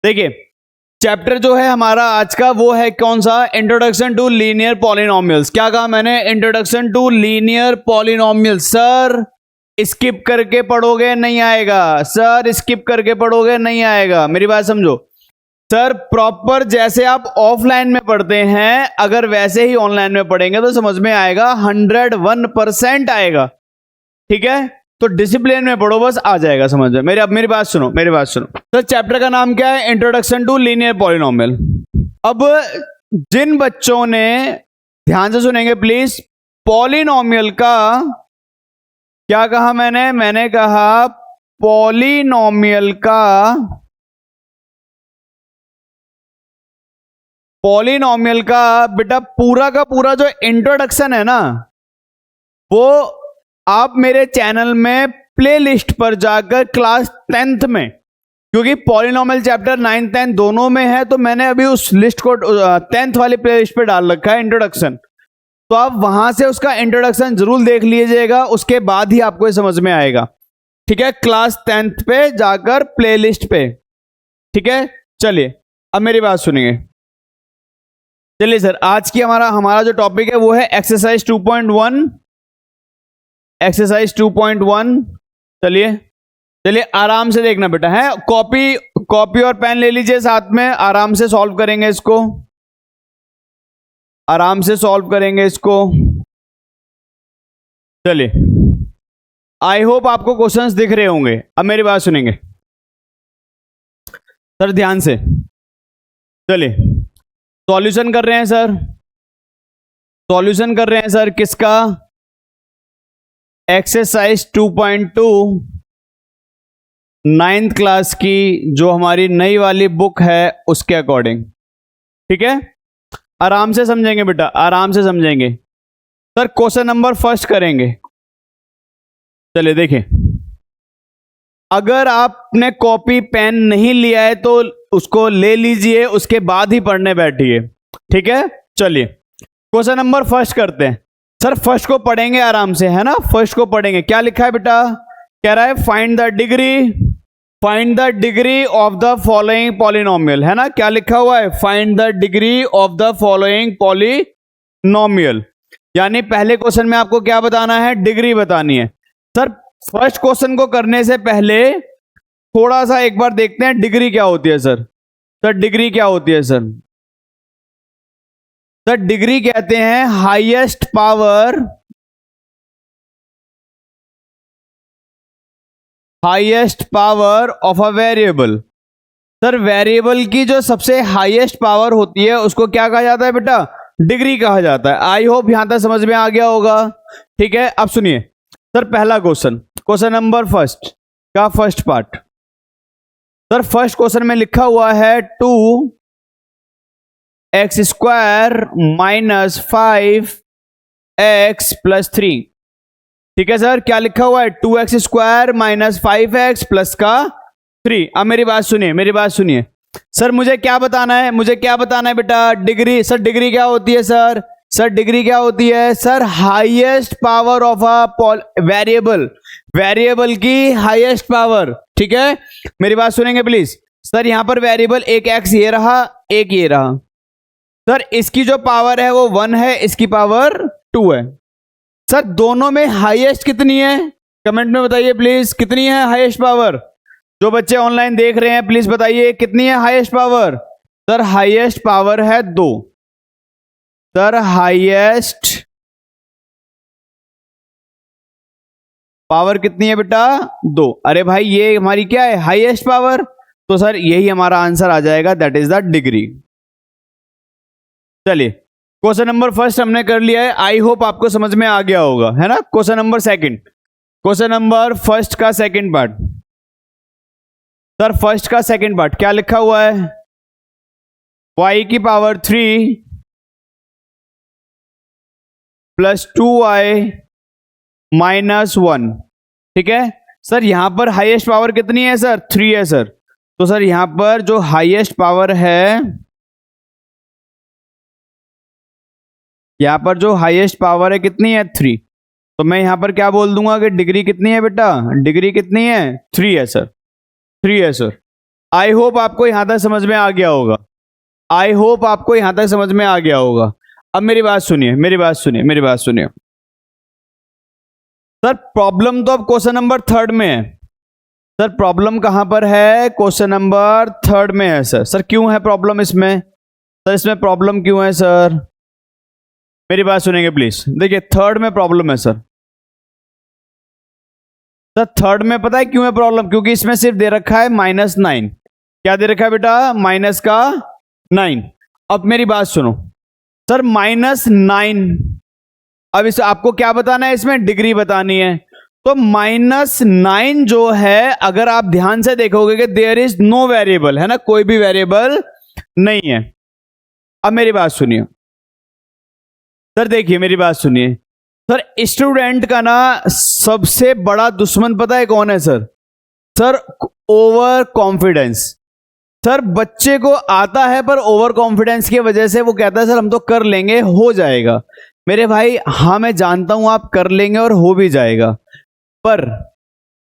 देखिए चैप्टर जो है हमारा आज का वो है कौन सा, इंट्रोडक्शन टू लीनियर पॉलिनोमियल्स। क्या कहा मैंने, introduction to linear polynomials. Sir skip करके पढ़ोगे नहीं आएगा, सर स्किप करके पढ़ोगे नहीं आएगा, मेरी बात समझो। सर प्रॉपर जैसे आप ऑफलाइन में पढ़ते हैं अगर वैसे ही ऑनलाइन में पढ़ेंगे तो समझ में आएगा, 101% आएगा। ठीक है, तो डिसिप्लिन में पढ़ो, बस आ जाएगा समझ में। मेरी बात सुनो, मेरी बात सुनो। तो चैप्टर का नाम क्या है, इंट्रोडक्शन टू लीनियर पॉलिनोमियल। अब जिन बच्चों ने, ध्यान से सुनेंगे प्लीज, पॉलिनोमियल का क्या कहा मैंने कहा पॉलिनोमियल का बेटा पूरा का पूरा जो इंट्रोडक्शन है ना, वो आप मेरे चैनल में प्लेलिस्ट पर जाकर क्लास 10th में, क्योंकि पॉलिनोमियल चैप्टर 9 10 दोनों में है, तो मैंने अभी उस लिस्ट को 10th वाली प्लेलिस्ट पे डाल रखा है इंट्रोडक्शन। तो आप वहां से उसका इंट्रोडक्शन जरूर देख लीजिएगा, उसके बाद ही आपको ये समझ में आएगा। ठीक है, क्लास 10th पे जाकर प्लेलिस्ट पे। ठीक है, चलिए अब मेरी बात सुनिए। चलिए सर, आज की हमारा जो टॉपिक है वो है एक्सरसाइज 2.1। एक्सरसाइज 2.1। चलिए आराम से देखना बेटा, है कॉपी और पेन ले लीजिए साथ में, आराम से सॉल्व करेंगे इसको, आराम से सॉल्व करेंगे इसको। चलिए, आई होप आपको क्वेश्चंस दिख रहे होंगे। अब मेरी बात सुनेंगे सर ध्यान से। चलिए सॉल्यूशन कर रहे हैं सर, सॉल्यूशन कर रहे हैं सर किसका, एक्सरसाइज 2.2 9th क्लास की जो हमारी नई वाली बुक है उसके अकॉर्डिंग। ठीक है, आराम से समझेंगे बेटा, आराम से समझेंगे। सर क्वेश्चन नंबर फर्स्ट करेंगे। चलिए देखिए, अगर आपने कॉपी पेन नहीं लिया है तो उसको ले लीजिए, उसके बाद ही पढ़ने बैठिए। ठीक है, चलिए क्वेश्चन नंबर फर्स्ट करते हैं। सर फर्स्ट को पढ़ेंगे आराम से, है ना, फर्स्ट को पढ़ेंगे। क्या लिखा है बेटा, कह रहा है find the degree of the following polynomial, है ना। क्या लिखा हुआ है, find the degree of the following polynomial. यानी पहले क्वेश्चन में आपको क्या बताना है, डिग्री बतानी है। सर फर्स्ट क्वेश्चन को करने से पहले थोड़ा सा एक बार देखते हैं डिग्री क्या होती है। सर डिग्री क्या होती है सर डिग्री कहते हैं highest power of a variable. Sir variable की जो सबसे हाईएस्ट पावर होती है उसको क्या कहा जाता है बेटा, डिग्री कहा जाता है। आई होप यहां तक समझ में आ गया होगा। ठीक है, अब सुनिए सर पहला क्वेश्चन नंबर फर्स्ट का first part. Sir first question में लिखा हुआ है 2x² माइनस 5x प्लस 3। ठीक है सर, क्या लिखा हुआ है, 2x² माइनस 5x प्लस का 3। अब मेरी बात सुनिए, सर मुझे क्या बताना है, बेटा, डिग्री। सर डिग्री क्या होती है सर डिग्री क्या होती है sir, highest power of a variable की हाईएस्ट पावर। ठीक है, मेरी बात सुनेंगे प्लीज। सर यहां पर वेरिएबल एक x ये रहा, एक ये रहा। सर इसकी जो पावर है वो 1 है, इसकी पावर 2 है। सर दोनों में हाईएस्ट कितनी है, कमेंट में बताइए प्लीज, कितनी है हाईएस्ट पावर। जो बच्चे ऑनलाइन देख रहे हैं प्लीज बताइए कितनी है highest power. Sir highest power है 2। सर हाईएस्ट पावर कितनी है बेटा, 2। अरे भाई ये हमारी क्या है, हाईएस्ट पावर, तो सर यही हमारा आंसर आ जाएगा, दैट इज द डिग्री। चलिए क्वेश्चन नंबर फर्स्ट हमने कर लिया है, आई होप आपको समझ में आ गया होगा, है ना। क्वेश्चन नंबर फर्स्ट का सेकंड पार्ट। सर फर्स्ट का सेकंड पार्ट क्या लिखा हुआ है, y की पावर 3 प्लस 2y माइनस 1। ठीक है सर, यहां पर हाईएस्ट पावर कितनी है सर, 3 है सर। तो सर यहां पर जो हाईएस्ट पावर है, यहां पर जो हाईएस्ट पावर है कितनी है, 3। तो मैं यहां पर क्या बोल दूंगा कि डिग्री कितनी है बेटा, डिग्री कितनी है, 3 है सर, 3 है सर। आई होप आपको यहां तक समझ में आ गया होगा। आई होप आपको यहां तक समझ में आ गया होगा। अब मेरी बात सुनिए, मेरी बात सुनिए, मेरी बात सुनिए। सर प्रॉब्लम तो अब क्वेश्चन नंबर 3 में है। सर प्रॉब्लम कहां पर है? क्वेश्चन नंबर 3 में है सर। सर क्यों है प्रॉब्लम इसमें? सर इसमें प्रॉब्लम क्यों है सर? मेरी बात सुनेंगे प्लीज। देखिए 3 में प्रॉब्लम है सर। सर 3 में पता है क्यों है प्रॉब्लम? क्योंकि इसमें सिर्फ दे रखा है -9। क्या दे रखा है बेटा? -9। अब मेरी बात सुनो सर, -9। अब इस आपको क्या बताना है? इसमें डिग्री बतानी है। तो -9 जो है, अगर आप ध्यान से देखोगे कि देयर इज नो वेरिएबल, है ना, कोई भी वेरिएबल नहीं है। अब मेरी बात सुनिए सर, देखिए मेरी बात सुनिए सर। स्टूडेंट का ना सबसे बड़ा दुश्मन पता है कौन है sir? Sir over confidence. Sir बच्चे को आता है पर ओवर कॉन्फिडेंस की वजह से वो कहता है सर हम तो कर लेंगे, हो जाएगा। मेरे भाई हाँ मैं जानता हूं आप कर लेंगे और हो भी जाएगा, पर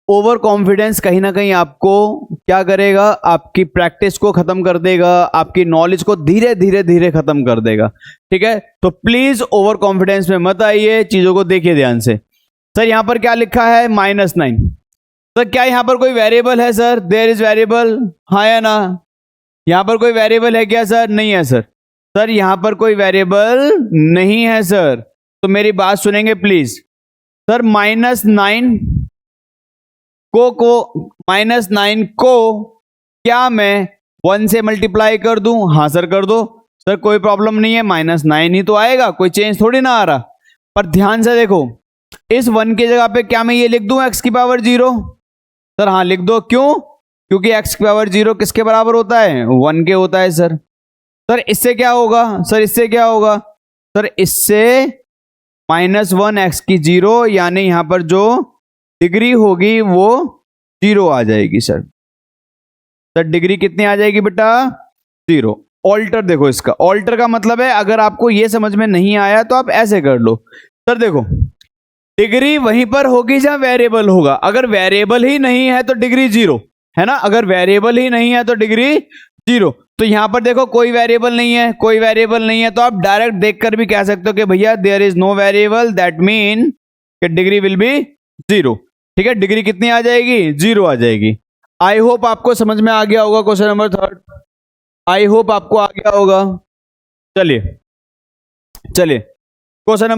ओवर कॉन्फिडेंस कहीं ना कहीं आपको क्या करेगा? आपकी प्रैक्टिस को खत्म कर देगा, आपकी नॉलेज को धीरे धीरे धीरे खत्म कर देगा। ठीक है, तो प्लीज ओवर कॉन्फिडेंस में मत आइए, चीजों को देखिए ध्यान से। सर यहां पर क्या लिखा है? -9। सर क्या यहां पर कोई वेरिएबल है सर? देयर इज वेरिएबल, हाँ या ना? यहां पर कोई वेरिएबल है क्या सर? नहीं है सर। सर यहां पर कोई वेरिएबल नहीं है सर। तो मेरी बात सुनेंगे प्लीज। सर -9 -9 को क्या मैं 1 से मल्टीप्लाई कर दूं? हाँ सर कर दो। सर कोई प्रॉब्लम नहीं है, -9 ही तो आएगा, कोई चेंज थोड़ी ना आ रहा। पर ध्यान से देखो, इस 1 की जगह पे क्या मैं ये लिख दूं x की पावर 0? सर हाँ लिख दो। क्यों? क्योंकि x की पावर 0 किसके बराबर होता है? 1 के होता है सर। सर इससे क्या होगा? सर इससे क्या होगा? सर इससे -1 x की 0, यानी यहां पर जो डिग्री होगी वो 0 आ जाएगी सर। सर डिग्री कितनी आ जाएगी बेटा? 0। ऑल्टर देखो, इसका ऑल्टर का मतलब है, अगर आपको ये समझ में नहीं आया तो आप ऐसे कर लो। सर देखो डिग्री वहीं पर होगी जहां वेरिएबल होगा। अगर वेरिएबल ही नहीं है तो डिग्री 0 है ना। अगर वेरिएबल ही नहीं है तो डिग्री 0। तो यहां पर देखो कोई वेरिएबल नहीं है, कोई वेरिएबल नहीं है, तो आप डायरेक्ट देखकर भी कह सकते हो कि भैया there is no variable, that mean कि डिग्री विल बी 0। ठीक है, डिग्री कितनी आ जाएगी? 0 आ जाएगी। आई होप आपको समझ में आ गया होगा क्वेश्चन नंबर 3। आई होप आपको आ गया होगा। चलिए चलिए क्वेश्चन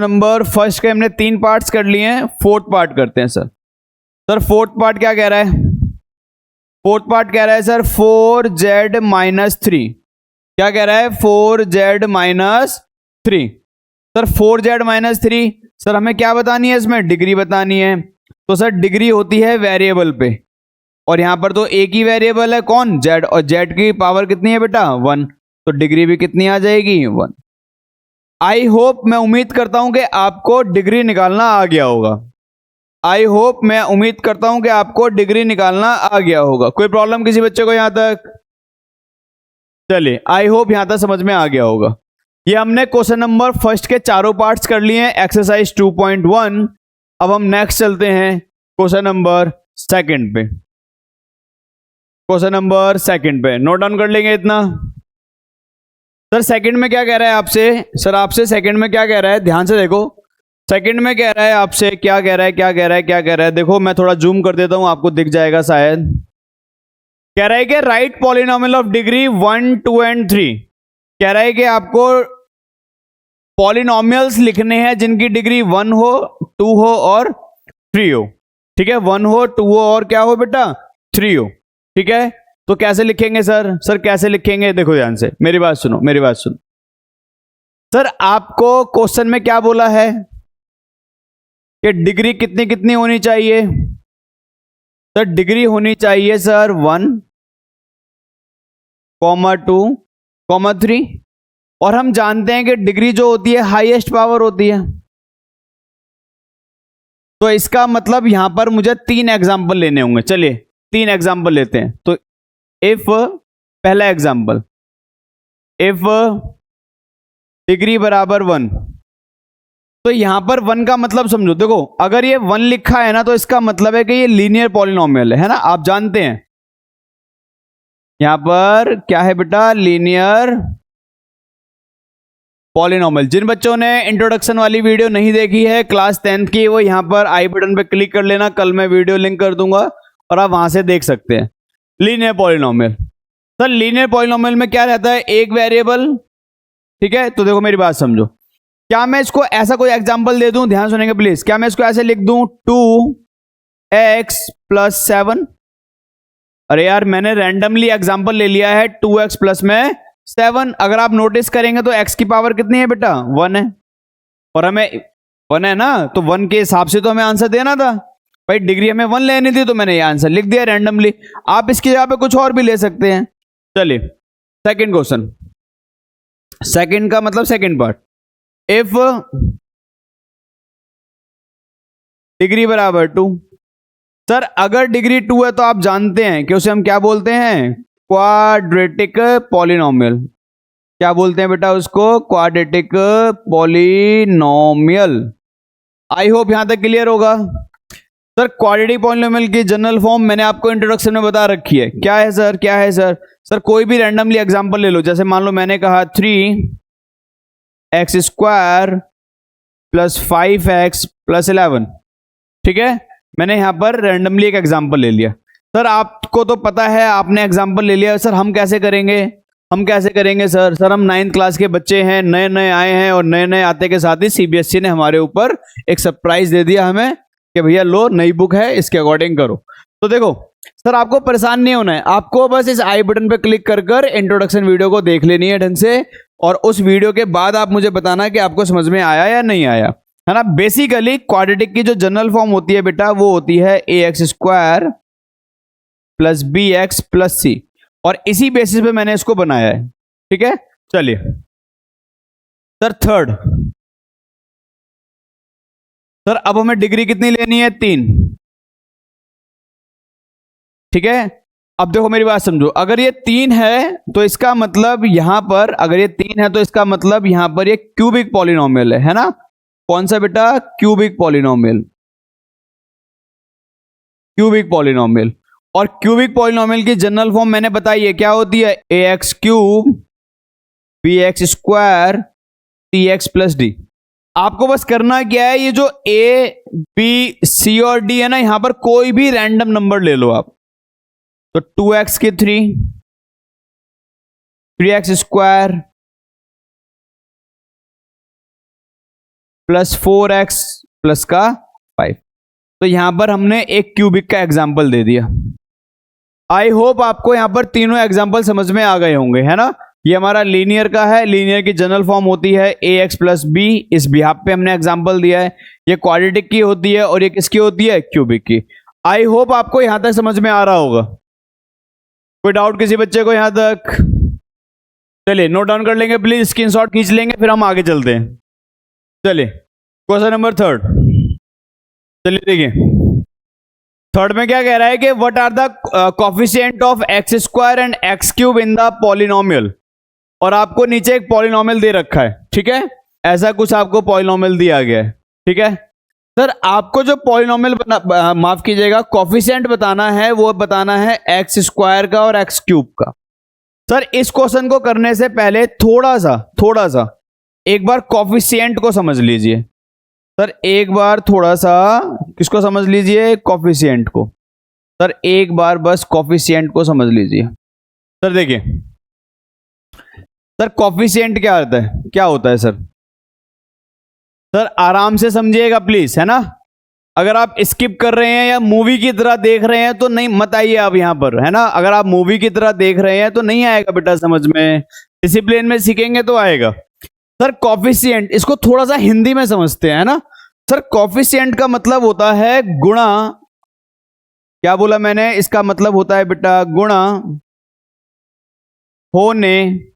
नंबर फर्स्ट के हमने 3 पार्ट्स कर लिए हैं, 4th पार्ट करते हैं सर। सर 4th पार्ट क्या कह रहा है? 4th पार्ट कह रहा है सर 4z-3। क्या कह रहा है? 4z-3। सर 4z-3, सर हमें क्या बतानी है? इसमें डिग्री बतानी है। तो सर डिग्री होती है वेरिएबल पे, और यहां पर तो एक ही वेरिएबल है, कौन? z, और z की पावर कितनी है बेटा? 1। तो डिग्री भी कितनी आ जाएगी? 1। आई होप, मैं उम्मीद करता हूं कि आपको डिग्री निकालना आ गया होगा। आई होप, मैं उम्मीद करता हूं कि आपको डिग्री निकालना आ गया होगा। कोई प्रॉब्लम किसी बच्चे को यहां तक? चलिए आई होप यहां तक समझ में आ गया होगा। ये हमने क्वेश्चन नंबर फर्स्ट के चारों पार्ट्स कर लिए हैं, एक्सरसाइज 2.1। अब हम नेक्स्ट चलते हैं क्वेश्चन नंबर सेकंड पे। क्वेश्चन नंबर सेकंड पे नोट डाउन कर लेंगे इतना। सर सेकंड में क्या कह रहा है आपसे? सर आपसे सेकंड में क्या कह रहा है? ध्यान से देखो, सेकंड में कह रहा है आपसे, क्या कह रहा है, क्या कह रहा है, क्या कह रहा है? देखो मैं थोड़ा जूम कर देता हूं, आपको दिख जाएगा शायद। कह रहा है कि right polynomial of degree 1, 2 and 3। कह रहा है कि आपको पॉलिनोमियल्स लिखने हैं जिनकी डिग्री 1 हो, 2 हो और 3 हो। ठीक है, 1 हो, 2 हो और क्या हो बेटा? 3 हो। ठीक है, तो कैसे लिखेंगे सर? सर कैसे लिखेंगे? देखो ध्यान से, मेरी बात सुनो, मेरी बात सुनो। सर आपको क्वेश्चन में क्या बोला है कि डिग्री कितनी कितनी होनी चाहिए? सर डिग्री होनी चाहिए सर 1, 2, 3। और हम जानते हैं कि डिग्री जो होती है हाईएस्ट पावर होती है। तो इसका मतलब यहां पर मुझे 3 एग्जाम्पल लेने होंगे। चलिए 3 एग्जाम्पल लेते हैं। तो इफ, पहला एग्जाम्पल, इफ डिग्री बराबर 1, तो यहां पर वन का मतलब समझो, देखो अगर ये वन लिखा है ना तो इसका मतलब है कि ये लीनियर पॉलिनोमियल है ना, आप जानते हैं यहां पर क्या है बेटा, लीनियर पॉलिनोमियल। जिन बच्चों ने इंट्रोडक्शन वाली वीडियो नहीं देखी है क्लास 10th की, वो यहां पर आई बटन पे क्लिक कर लेना, कल मैं वीडियो लिंक कर दूंगा और आप वहां से देख सकते हैं। Linear polynomial, sir linear polynomial में क्या रहता है, एक वेरिएबल, ठीक है। तो देखो मेरी बात समझो, क्या मैं इसको ऐसा कोई एग्जांपल दे दूं, ध्यान सुनेंगे प्लीज, क्या मैं इसको ऐसे लिख दूं 2x+7? अरे यार मैंने रैंडमली एग्जांपल ले लिया है 2x प्लस में 7। अगर आप नोटिस करेंगे तो x की पावर कितनी है बेटा, 1 है, और हमें 1 है ना, तो 1 के हिसाब से तो हमें आंसर देना था भाई, डिग्री हमें 1 लेनी थी, तो मैंने ये आंसर लिख दिया रैंडमली। आप इसकी जगह पे कुछ और भी ले सकते हैं। चलिए सेकंड क्वेश्चन, सेकंड का मतलब सेकंड पार्ट, इफ डिग्री बराबर 2, सर अगर डिग्री 2 है तो आप जानते हैं कि उसे हम क्या बोलते हैं, क्वाड्रेटिक पॉलिनोमियल। क्या बोलते हैं बेटा उसको, क्वाड्रेटिक पॉलिनोमियल। आई होप यहां तक क्लियर होगा। सर क्वाड्रेटिक पॉलिनोमियल की जनरल फॉर्म मैंने आपको इंट्रोडक्शन में बता रखी है, क्या है सर, क्या है सर। सर कोई भी रैंडमली एग्जांपल ले लो, जैसे मान लो मैंने कहा 3x² + 5x + 11, ठीक है, मैंने यहां पर रैंडमली एक एग्जांपल ले लिया। सर आपको तो पता है, आपने एग्जांपल ले लिया, सर हम कैसे करेंगे, हम कैसे करेंगे सर, सर हम 9th क्लास के बच्चे हैं, नए नए आए हैं, और नए नए आते के साथ ही सीबीएसई ने हमारे ऊपर एक सरप्राइज दे दिया हमें कि भैया लो नई बुक है, इसके अकॉर्डिंग करो। तो देखो सर आपको परेशान नहीं होना है, आपको बस इस आई बटन पे क्लिक कर कर इंट्रोडक्शन वीडियो को देख लेनी है ढंग से, और उस वीडियो के बाद आप मुझे बताना कि आपको समझ में आया या नहीं आया, है ना। बेसिकली क्वाड्रेटिक की जो जनरल फॉर्म होती है बेटा, वो होती है ax² + bx + c, और इसी बेसिस पे मैंने इसको बनाया है, ठीक है। चलिए सर थर्ड, सर अब हमें डिग्री कितनी लेनी है, 3, ठीक है। अब देखो मेरी बात समझो, अगर ये 3 है तो इसका मतलब यहां पर, अगर ये 3 है तो इसका मतलब यहां पर ये क्यूबिक पॉलिनोमियल है ना। कौन सा बेटा, क्यूबिक पॉलिनोमियल, क्यूबिक पॉलिनोमियल। और क्यूबिक पॉलिनोमियल की जनरल फॉर्म मैंने बताई है, क्या होती है, ax³ bx² cx + d। आपको बस करना क्या है, ये जो a b c और d है ना, यहां पर कोई भी रैंडम नंबर ले लो आप, तो 2x की 3, 3x² + 4x + का 5। तो यहां पर हमने एक क्यूबिक का एग्जाम्पल दे दिया। आई होप आपको यहां पर तीनों एग्जाम्पल समझ में आ गए होंगे, है ना। ये हमारा लीनियर का है, लीनियर की जनरल फॉर्म होती है ax + b, इस बिहाफ पे हमने एग्जाम्पल दिया है। ये क्वाड्रेटिक की होती है और ये किसकी होती है, क्यूबिक की। आई होप आपको यहां तक समझ में आ रहा होगा। कोई डाउट किसी बच्चे को यहां तक? चलिए नोट डाउन कर लेंगे प्लीज, स्क्रीनशॉट खींच लेंगे, फिर हम आगे चलते हैं। चलिए क्वेश्चन नंबर थर्ड, चलिए देखिए थर्ड में क्या कह रहा है कि what are the coefficient of x² and x³ in the polynomial. और आपको नीचे एक पॉलिनोमियल दे रखा है, ठीक है, ऐसा कुछ आपको पॉलिनोमियल दिया गया है, ठीक है। सर आपको जो पॉलिनोमियल माफ कीजिएगा कोफिशिएंट बताना है, वो बताना है x² का और x³ का। सर इस क्वेश्चन को करने से पहले थोड़ा सा एक बार कोफिशिएंट को समझ लीजिए। सर एक बार थोड़ा सा किसको समझ लीजिए, कोफिशिएंट को। सर एक बार बस कोफिशिएंट को समझ लीजिए। सर देखिए सर कोफिशिएंट क्या होता है, क्या होता है सर। सर आराम से समझिएगा प्लीज, है ना। अगर आप स्किप कर रहे हैं या मूवी की तरह देख रहे हैं तो नहीं, मत आइए आप यहां पर, है ना। अगर आप मूवी की तरह देख रहे हैं तो नहीं आएगा बेटा समझ में, डिसिप्लिन में सीखेंगे तो आएगा। सर कोफिशिएंट, इसको थोड़ा सा हिंदी में समझते हैं ना। सर कोफिशिएंट का मतलब होता है गुणा, क्या बोला मैंने, इसका मतलब होता है बेटा गुणा होने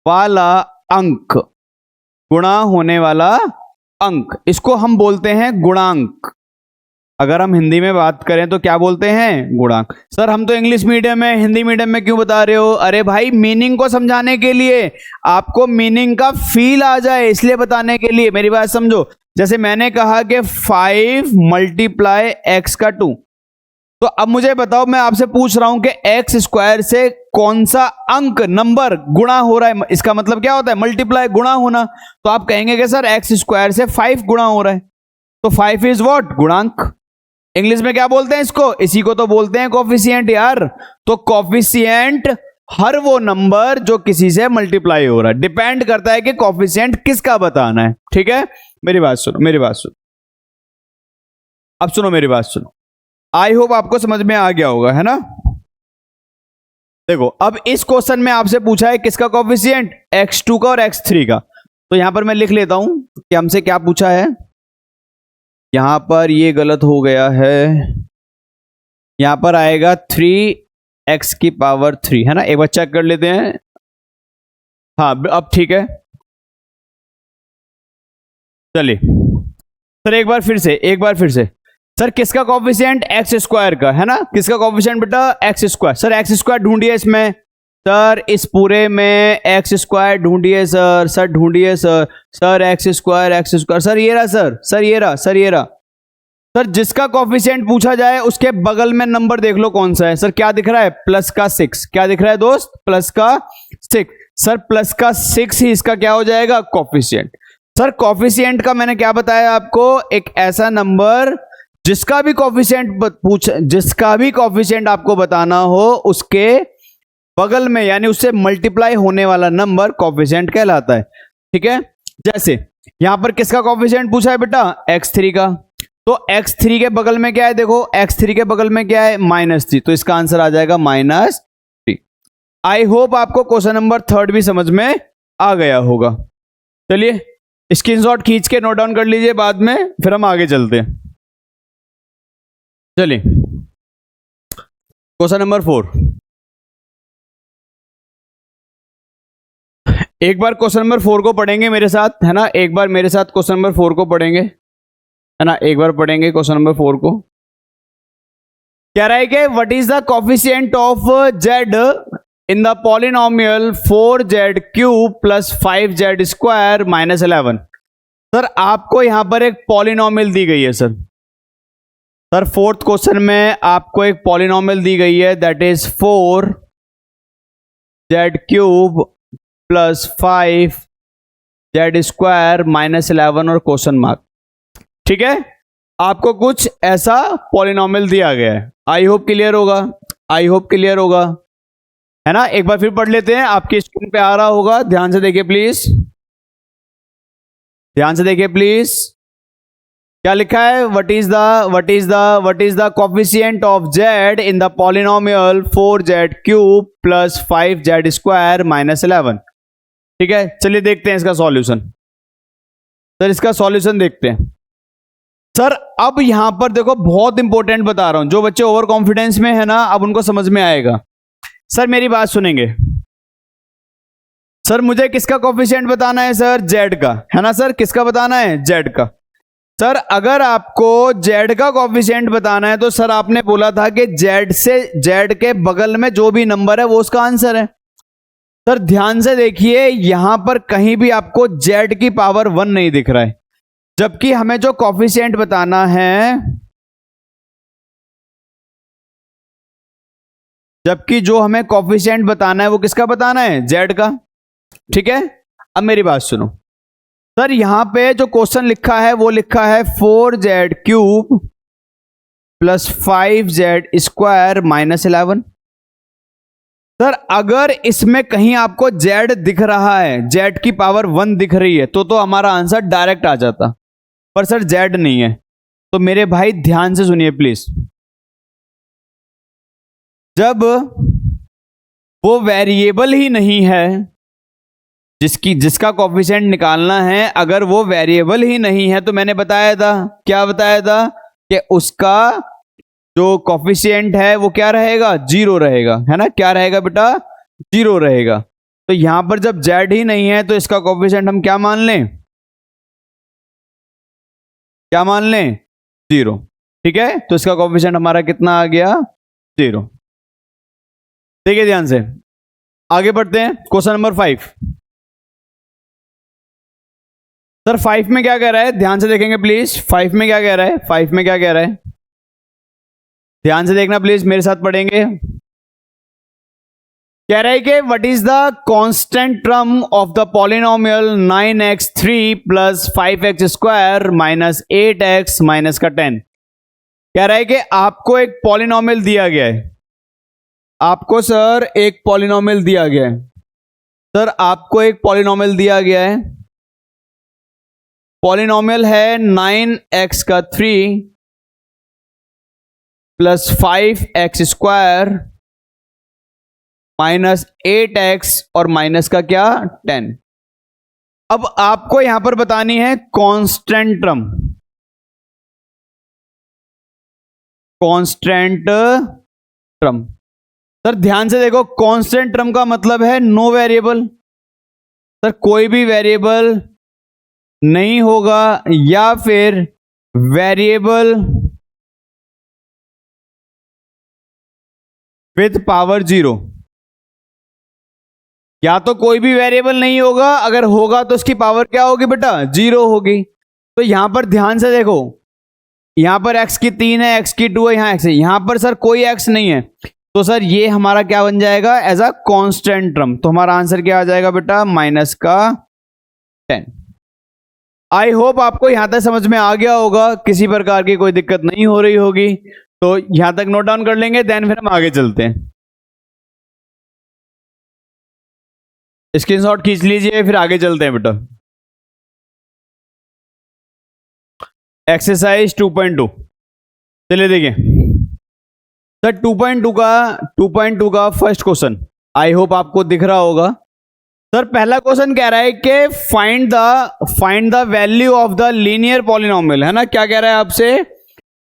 वाला अंक, गुणा होने वाला अंक, इसको हम बोलते हैं गुणांक। अगर हम हिंदी में बात करें तो क्या बोलते हैं? गुणांक। सर हम तो इंग्लिश मीडियम में, हिंदी मीडियम में क्यों बता रहे हो? अरे भाई मीनिंग को समझाने के लिए, आपको मीनिंग का फील आ जाए इसलिए बताने के लिए। मेरी बात समझो, जैसे मैंने कहा कि 5 मल्टीप्लाई एक्स का 2, तो अब मुझे बताओ, मैं आपसे पूछ रहा हूं कि एक्स स्क्वायर से कौन सा अंक नंबर गुणा हो रहा है? इसका मतलब क्या होता है? मल्टीप्लाई, गुणा होना। तो आप कहेंगे कि सर एक्स स्क्वायर से 5 गुणा हो रहा है, तो 5 इज व्हाट? गुणांक। इंग्लिश में क्या बोलते हैं इसको? इसी को तो बोलते हैं कोफिशिएंट यार। तो कोफिशिएंट हर वो नंबर जो किसी से मल्टीप्लाई हो रहा है, डिपेंड करता है कि कोफिशिएंट किसका बताना है। ठीक है, मेरी बात सुनो, मेरी बात सुनो, अब सुनो मेरी बात सुनो। आई होप आपको समझ में आ गया होगा, है ना? देखो, अब इस क्वेश्चन में आपसे पूछा है किसका कोफिशिएंट? x2 का और x3 का। तो यहां पर मैं लिख लेता हूं कि हमसे क्या पूछा है। यहां पर ये गलत हो गया है, यहां पर आएगा 3x की पावर 3, है ना? एक बार चेक कर लेते हैं। हाँ अब ठीक है, चलिए सर एक बार फिर से सर किसका कोफिशिएंट? एक्स स्क्वायर का, है ना? किसका कोफिशिएंट बेटा? X square. Sir x square ढूंढिए इसमें, सर इस पूरे में एक्स स्क्वायर ढूंढिए सर, सर ढूंढिए sir, sir x square, sir ये रहा सर, सर ये रहा, सर ये रहा। सर जिसका कोफिशिएंट पूछा जाए उसके बगल में नंबर देख लो कौन सा है। सर क्या दिख रहा है? प्लस का 6। क्या दिख रहा है दोस्त? प्लस का 6। सर प्लस का 6 ही इसका क्या हो जाएगा? कोफिशिएंट। सर कोफिशिएंट का मैंने क्या बताया आपको? एक ऐसा नंबर जिसका भी कोफिशिएंट आपको बताना हो, उसके बगल में यानी उससे मल्टीप्लाई होने वाला नंबर कोफिशिएंट कहलाता है। ठीक है, जैसे यहां पर किसका कोफिशिएंट पूछा है बेटा? x3 का। तो x3 के बगल में क्या है? देखो x3 के बगल में क्या है? -3, तो इसका आंसर आ जाएगा -3। आई होप आपको क्वेश्चन नंबर 3 भी समझ में आ गया होगा। चलिए स्क्रीनशॉट खींच के नोट डाउन कर लीजिए, बाद में फिर हम आगे चलते हैं। चलिए क्वेश्चन नंबर 4। एक बार क्वेश्चन नंबर 4 को पढ़ेंगे मेरे साथ, है ना? एक बार मेरे साथ क्वेश्चन नंबर 4 को पढ़ेंगे, है ना? एक बार पढ़ेंगे क्वेश्चन नंबर 4 को। क्या रहा है कि what is the coefficient of z in the polynomial 4z³ plus 5z² minus 11। Sir आपको यहां पर एक पॉलिनोमियल दी गई है सर। सर 4th क्वेश्चन में आपको एक पॉलिनोमियल दी गई है, that is 4z³ plus 5z² minus 11 और क्वेश्चन मार्क। ठीक है, आपको कुछ ऐसा पॉलिनोमियल दिया गया है। आई होप क्लियर होगा, आई होप क्लियर होगा, है ना? एक बार फिर पढ़ लेते हैं, आपकी स्क्रीन पे आ रहा होगा, ध्यान से देखिए प्लीज, ध्यान से देखिए प्लीज। क्या लिखा है? What is the coefficient of z in the polynomial 4z³ plus 5z² minus 11। ठीक है, चलिए देखते हैं इसका सॉल्यूशन। सर इसका सॉल्यूशन देखते हैं। सर अब यहां पर देखो, बहुत इंपॉर्टेंट बता रहा हूं, जो बच्चे ओवर कॉन्फिडेंस में है ना, अब उनको समझ में आएगा। सर मेरी बात सुनेंगे। सर मुझे किसका कोफिशिएंट बताना है? सर z का, है ना सर? किसका बताना है? z का। सर अगर आपको z का कोफिशिएंट बताना है तो सर आपने बोला था कि z के बगल में जो भी नंबर है वो उसका आंसर है। सर ध्यान से देखिए, यहां पर कहीं भी आपको z की पावर 1 नहीं दिख रहा है, जबकि हमें जो कोफिशिएंट बताना है, जबकि जो हमें कोफिशिएंट बताना है वो किसका बताना है? z का। ठीक है, अब मेरी बात सुनो। सर यहां पे जो क्वेश्चन लिखा है वो लिखा है 4z³ plus 5z² minus 11। Sir अगर इसमें कहीं आपको z दिख रहा है, z की पावर 1 दिख रही है, तो हमारा आंसर डायरेक्ट आ जाता, पर सर z नहीं है। तो मेरे भाई ध्यान से सुनिए प्लीज, जब वो वेरिएबल ही नहीं है जिसका कोफिशिएंट निकालना है, अगर वो वेरिएबल ही नहीं है, तो मैंने बताया था, क्या बताया था कि उसका जो कोफिशिएंट है वो क्या रहेगा? 0 रहेगा, है ना? क्या रहेगा बेटा? 0 रहेगा। तो यहां पर जब z ही नहीं है तो इसका कोफिशिएंट हम क्या मान लें? क्या मान लें? 0। ठीक है, तो इसका कोएफिशिएंट हमारा कितना आ गया, 0। देखिए ध्यान से, आगे बढ़ते हैं। Question number 5। सर 5 में क्या कह रहा है, ध्यान से देखेंगे प्लीज। 5 में क्या कह रहा है, 5 में क्या कह रहा है, ध्यान से देखना प्लीज, मेरे साथ पढ़ेंगे। कह रहा है कि what is the constant term of the polynomial 9x3 plus 5x square minus 8x minus का 10। कह रहा है कि आपको एक पॉलिनोमियल दिया गया है, आपको सर एक पॉलिनोमियल दिया गया है, सर आपको एक पॉलिनोमियल दिया गया है। पॉलिनोमियल है 9x का 3 plus 5x square minus 8x और माइनस का क्या, 10। अब आपको यहां पर बतानी है constant term, constant term. Sir ध्यान से देखो, कांस्टेंट टर्म का मतलब है नो वेरिएबल। सर कोई भी वेरिएबल नहीं होगा, या फिर वेरिएबल विथ पावर 0। या तो कोई भी वेरिएबल नहीं होगा, अगर होगा तो उसकी पावर क्या होगी बेटा, 0 होगी। तो यहां पर ध्यान से देखो, यहां पर x की 3 है, x की 2 है, यहां x है, यहां पर सर कोई x नहीं है, तो सर ये हमारा क्या बन जाएगा, एज अ कांस्टेंट टर्म। तो हमारा आंसर क्या आ जाएगा बेटा, माइनस का 10। आई होप आपको यहां तक समझ में आ गया होगा, किसी प्रकार की कोई दिक्कत नहीं हो रही होगी। तो यहां तक नोट डाउन कर लेंगे, देन फिर हम आगे चलते हैं। स्क्रीनशॉट खींच लीजिए, फिर आगे चलते हैं बेटा। एक्सरसाइज 2.2 चलिए देखिए सर, 2.2 का फर्स्ट क्वेश्चन, आई होप आपको दिख रहा होगा। सर पहला क्वेश्चन कह रहा है कि find the value of the linear polynomial, है ना। क्या कह रहा है आपसे,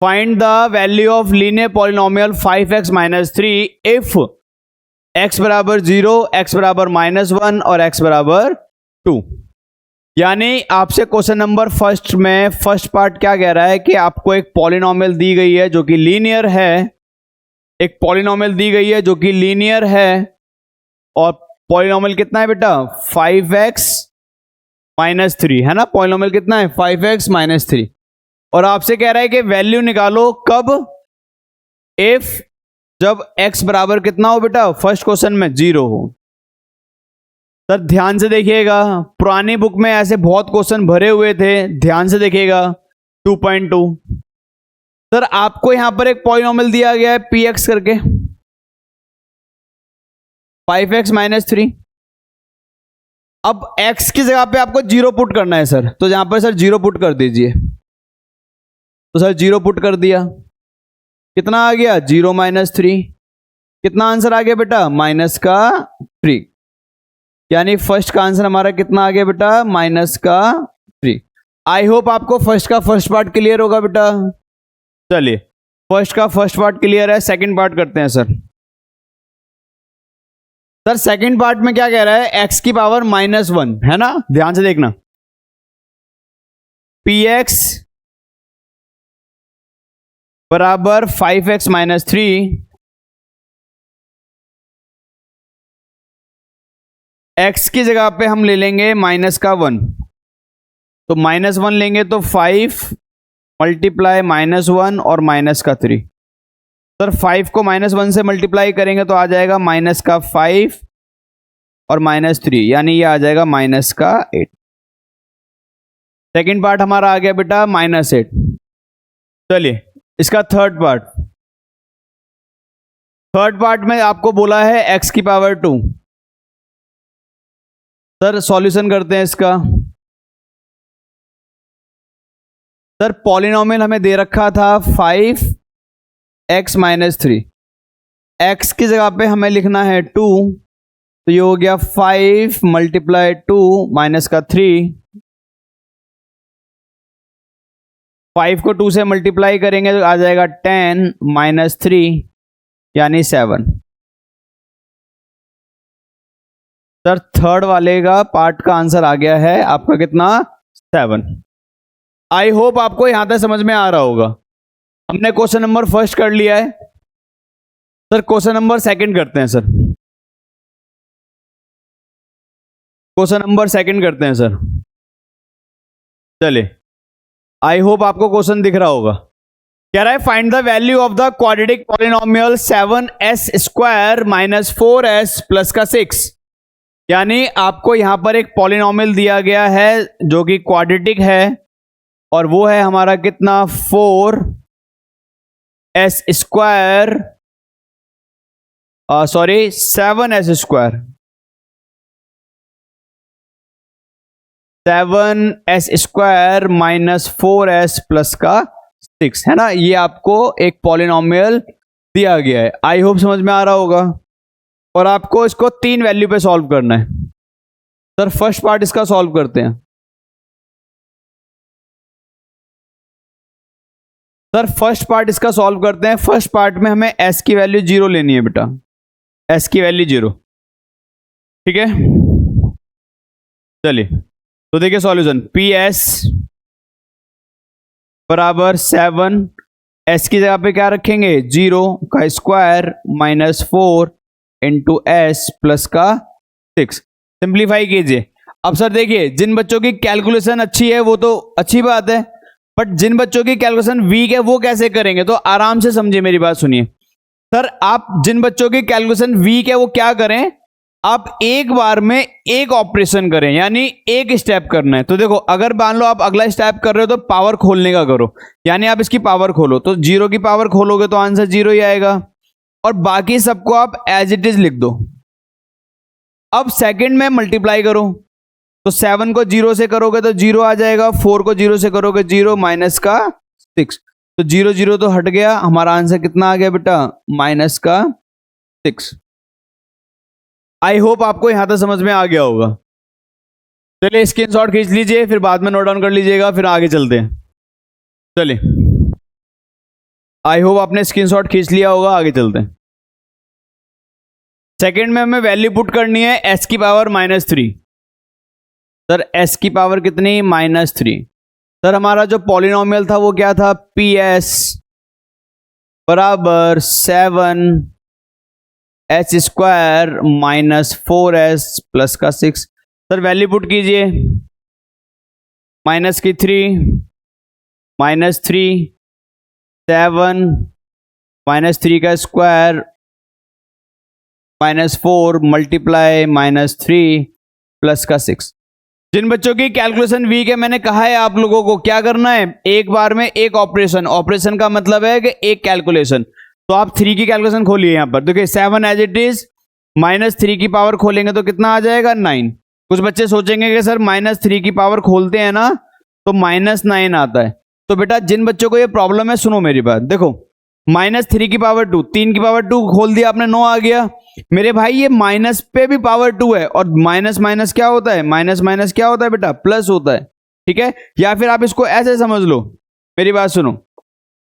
find the value of linear polynomial 5x minus 3 if x बराबर 0, x बराबर -1 और x बराबर 2। यानी आपसे क्वेश्चन नंबर फर्स्ट में फर्स्ट पार्ट क्या कह रहा है कि आपको एक पॉलिनोमियल दी गई है जो कि लीनियर है, एक पॉलिनोमियल दी गई है जो कि लीनियर है, और पॉलिनोमियल कितना है बेटा, 5x माइनस 3, है ना। पॉलिनोमियल कितना है, 5x माइनस 3, और आपसे कह रहा है कि वैल्यू निकालो कब, इफ जब x बराबर कितना हो बेटा, फर्स्ट क्वेश्चन में 0 हो। सर ध्यान से देखिएगा, पुरानी बुक में ऐसे बहुत क्वेश्चन भरे हुए थे, ध्यान से देखिएगा। 2.2 सर आपको यहां पर एक पॉलिनोमियल दिया गया है px करके, 5x माइनस 3। अब x की जगह पे आपको 0 पुट करना है सर, तो यहां पर सर 0 पुट कर दीजिए। तो सर 0 पुट कर दिया, कितना आ गया, 0 माइनस 3। कितना आंसर आ गया बेटा, माइनस का 3। यानी फर्स्ट का आंसर हमारा कितना आ गया बेटा, माइनस का 3। आई होप आपको फर्स्ट का फर्स्ट पार्ट क्लियर होगा बेटा। चलिए फर्स्ट का फर्स्ट पार्ट क्लियर है, सेकंड पार्ट करते हैं सर। सर सेकंड पार्ट में क्या कह रहा है, x की पावर -1, है ना। ध्यान से देखना, px बराबर 5x माइनस 3, x की जगह पे हम ले लेंगे माइनस का 1, तो -1 लेंगे तो 5 मल्टीप्लाई -1 और माइनस का 3। सर 5 को -1 से मल्टीप्लाई करेंगे तो आ जाएगा माइनस का 5 और -3, यानी ये आ जाएगा माइनस का 8। सेकेंड पार्ट हमारा आ गया बेटा -8। चलिए इसका थर्ड पार्ट में आपको बोला है x की पावर 2। सर सॉल्यूशन करते हैं इसका। सर पॉलिनोमियल हमें दे रखा था 5x माइनस 3, x की जगह पे हमें लिखना है 2, तो ये हो गया 5 मल्टीप्लाई 2 माइनस का 3। 5 को 2 से मल्टीप्लाई करेंगे तो आ जाएगा 10 माइनस 3 यानी 7। सर थर्ड वाले का पार्ट का आंसर आ गया है आपका कितना, 7। आई होप आपको यहां तक समझ में आ रहा होगा। हमने क्वेश्चन नंबर फर्स्ट कर लिया है सर। क्वेश्चन नंबर सेकंड करते हैं सर। क्वेश्चन नंबर सेकंड करते हैं सर। चलिए, आई होप आपको क्वेश्चन दिख रहा होगा। कह रहा है find the value of the quadratic polynomial 7s square minus 4s plus का 6। यानी आपको यहां पर एक पॉलिनोमियल दिया गया है जो कि क्वाड्रेटिक है, और वो है हमारा कितना, 4s square, sorry 7s square, 7s square minus 4s plus का 6 है ना। ये आपको एक पॉलिनोमियल दिया गया है। आई होप समझ में आ रहा होगा। और आपको इसको 3 वैल्यू पे सॉल्व करना है सर। फर्स्ट पार्ट इसका सॉल्व करते हैं सर। फर्स्ट पार्ट इसका सॉल्व करते हैं। फर्स्ट पार्ट में हमें s की वैल्यू 0 लेनी है बेटा, s की वैल्यू 0, ठीक है। चलिए तो देखिए सॉल्यूशन, PS बराबर 7, s की जगह पे क्या रखेंगे, 0 का square minus 4 into S plus का 6। सिंप्लीफाई कीजिए। अब सर देखिए, जिन बच्चों की कैलकुलेशन अच्छी है वो तो अच्छी बात है, बट जिन बच्चों की कैलकुलेशन वीक है वो कैसे करेंगे, तो आराम से समझिए, मेरी बात सुनिए सर। आप जिन बच्चों की कैलकुलेशन वीक है वो क्या करें, आप एक बार में एक ऑपरेशन करें, यानी एक स्टेप करना है। तो देखो, अगर मान लो आप अगला स्टेप कर रहे हो तो पावर खोलने का करो, यानी आप इसकी पावर खोलो, तो 0 की पावर खोलोगे तो आंसर 0 ही आएगा, और बाकी सबको आप एज इट इज लिख दो। अब सेकंड में मल्टीप्लाई करो, तो 7 को 0 से करोगे तो 0 आ जाएगा, 4 को 0 से करोगे 0 माइनस का 6, तो 0 0 तो हट गया, हमारा आंसर कितना आ गया बेटा, माइनस का 6। आई होप आपको यहां तक समझ में आ गया होगा। चलिए स्क्रीनशॉट खींच लीजिए, फिर बाद में नोट डाउन कर लीजिएगा, फिर आगे चलते हैं। चलिए, आई होप आपने स्क्रीनशॉट खींच लिया होगा, आगे चलते हैं। सेकंड में हमें वैल्यू पुट करनी है s की पावर -3। सर s की पावर कितनी, -3। सर हमारा जो पॉलिनोमियल था वो क्या था, PS बराबर 7s square minus 4s plus का 6। सर वैल्यू पुट कीजिए, -3 -3 7 -3 का स्क्वायर -4 मल्टीप्लाई -3 प्लस का 6। जिन बच्चों की कैलकुलेशन वीक है, मैंने कहा है आप लोगों को क्या करना है, एक बार में एक ऑपरेशन। ऑपरेशन का मतलब है कि एक कैलकुलेशन। तो आप 3 की कैलकुलेशन खोलिए यहां पर, देखिए 7 एज इट इज, -3 की पावर खोलेंगे तो कितना आ जाएगा, 9। कुछ बच्चे सोचेंगे कि सर -3 की पावर खोलते हैं ना तो -9 आता है। तो बेटा जिन बच्चों को ये प्रॉब्लम है, सुनो मेरी बात, देखो -3 की पावर 2, 3 की पावर 2 खोल दिया आपने, 9 आ गया। मेरे भाई ये माइनस पे भी पावर 2 है, और माइनस माइनस क्या होता है, माइनस माइनस क्या होता है बेटा, प्लस होता है, ठीक है। या फिर आप इसको ऐसे समझ लो, मेरी बात सुनो,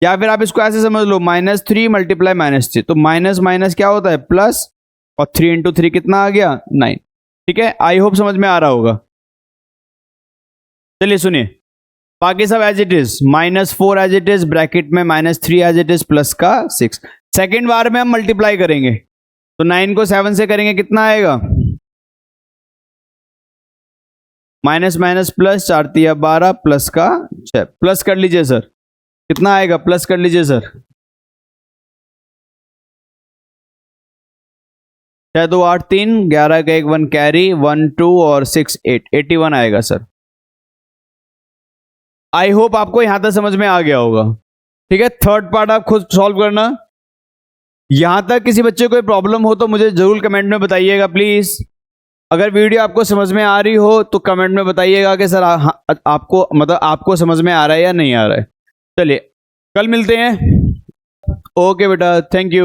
या फिर आप इसको ऐसे समझ लो, -3 मल्टीप्लाई -3, तो माइनस माइनस क्या होता है, प्लस, और 3 इंटू 3 कितना आ गया, 9, ठीक है। आई होप समझ में आ रहा होगा। चलिए सुनिए, बाकी सब as it is, -4 as it is, bracket में -3 एज इट इज, प्लस का 6। सेकेंड बार में हम मल्टीप्लाई करेंगे, तो 9 को 7 से करेंगे, कितना आएगा, माइनस माइनस प्लस, 4 तिया 12 प्लस का 6। प्लस कर लीजिए सर, कितना आएगा, प्लस कर लीजिए सर, 6 2 8 3, 11 का 1 1 कैरी, 1 2 और 6 8, 81 आएगा सर। आई होप आपको यहां तक समझ में आ गया होगा, ठीक है। थर्ड पार्ट आप खुद सॉल्व करना। यहां तक किसी बच्चे को कोई प्रॉब्लम हो तो मुझे जरूर कमेंट में बताइएगा प्लीज। अगर वीडियो आपको समझ में आ रही हो तो कमेंट में बताइएगा कि सर आपको मतलब आपको समझ में आ रहा है या नहीं आ रहा है। चलिए कल मिलते हैं। ओके बेटा, थैंक यू।